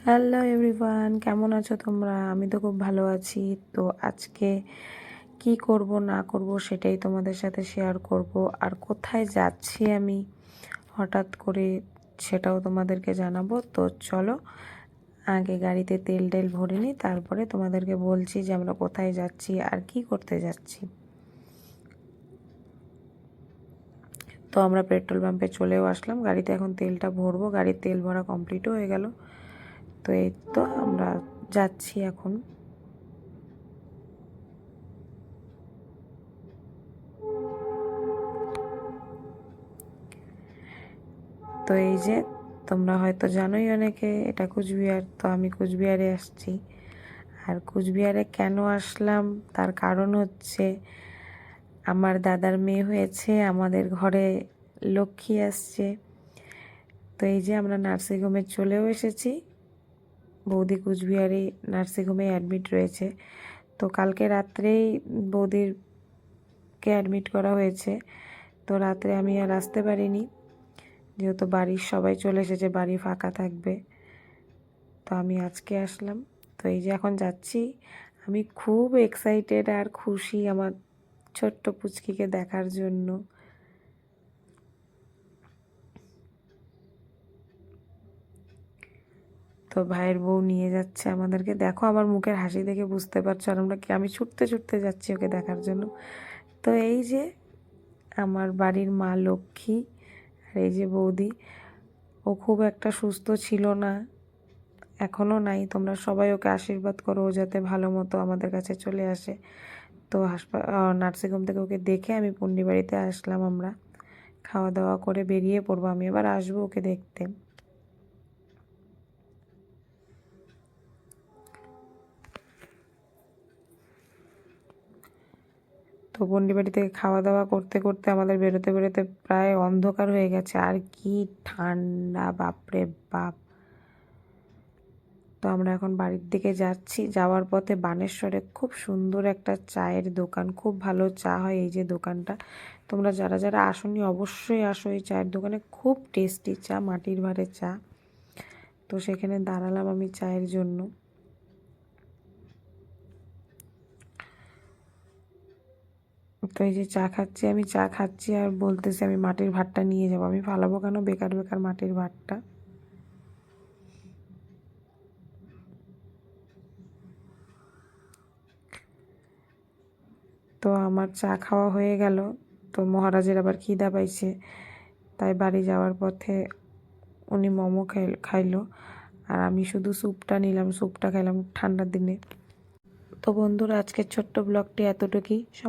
Hello everyone, কেমন আছো তোমরা? আমি তো খুব ভালো আছি। তো আজকে কি করব না করব সেটাই তোমাদের সাথে শেয়ার করব। আর কোথায় যাচ্ছি আমি হঠাৎ করে সেটাও তোমাদেরকে জানাবো। তো চলো আগে গাড়িতে তেল টেল ভরে নিই, তারপরে তোমাদেরকে বলছি যে আমরা কোথায় যাচ্ছি আর কি করতে যাচ্ছি। তো আমরা পেট্রোল পাম্পে চলেও আসলাম, গাড়িতে এখন তেলটা ভরবো। গাড়ির তেল ভরা কমপ্লিটও হয়ে গেল। তো এই তো আমরা যাচ্ছি এখন। তো এই যে তোমরা হয়তো জানোই অনেকে, এটা কুচবিহার। তো আমি কুচবিহারে আসছি। আর কুচবিহারে কেন আসলাম তার কারণ হচ্ছে আমার দাদার মেয়ে হয়েছে, আমাদের ঘরে লক্ষ্মী আসছে। তো এই যে আমরা নার্সিংহোমে চলেও এসেছি। বৌদি কুচবিহারে নার্সিংহোমে অ্যাডমিট রয়েছে। তো কালকে রাত্রেই বৌদিরকে অ্যাডমিট করা হয়েছে। তো রাত্রে আমি আর আসতে পারিনি, যেহেতু বাড়ির সবাই চলে এসেছে, বাড়ি ফাঁকা থাকবে। তো আমি আজকে আসলাম। তো এই যে এখন যাচ্ছি। আমি খুব এক্সাইটেড আর খুশি আমার ছোট্ট পুচকিকে দেখার জন্য। তো ভাইয়ের বউ নিয়ে যাচ্ছে আমাদেরকে। দেখো আমার মুখের হাসি দেখে বুঝতে পারছো আর আমরা কি আমি ছুটতে ছুটতে যাচ্ছি ওকে দেখার জন্য। তো এই যে আমার বাড়ির মা লক্ষ্মী, আর এই যে বৌদি। ও খুব একটা সুস্থ ছিল না, এখনও নাই। তোমরা সবাই ওকে আশীর্বাদ করো ও যাতে ভালো মতো আমাদের কাছে চলে আসে। তো নার্সিংহোম থেকে ওকে দেখে আমি পুন্ডি বাড়িতে আসলাম। আমরা খাওয়া দাওয়া করে বেরিয়ে পড়বো, আমি এবার আসবো ওকে দেখতে। তো পুন্ডি বাড়ি থেকে খাওয়া দাওয়া করতে করতে আমাদের বেরোতে বেরোতে প্রায় অন্ধকার হয়ে গেছে। আর কি ঠান্ডা, বাপরে বাপ! তো আমরা এখন বাড়ির দিকে যাচ্ছি। যাওয়ার পথে বানেশ্বরে খুব সুন্দর একটা চায়ের দোকান, খুব ভালো চা হয় এই যে দোকানটা। তোমরা যারা যারা আসোনি অবশ্যই আসো এই চায়ের দোকানে, খুব টেস্টি চা, মাটির ভাঁড়ের চা। তো সেখানে দাঁড়ালাম আমি চায়ের জন্য। তো এই যে চা খাচ্ছি, আমি চা খাচ্ছি আর বলতেছি আমি মাটির ভাতটা নিয়ে যাবো। আমি ফালাবো কেন বেকার বেকার মাটির ভাতটা। তো আমার চা খাওয়া হয়ে গেল। তো মহারাজের আবার খিদা পাইছে, তাই বাড়ি যাওয়ার পথে উনি মোমো খাইলো আর আমি শুধু স্যুপটা নিলাম, স্যুপটা খাইলাম ঠান্ডার দিনে। তো বন্ধুরা, আজকের ছোট্ট ব্লগটি এতটুকুই। সবাই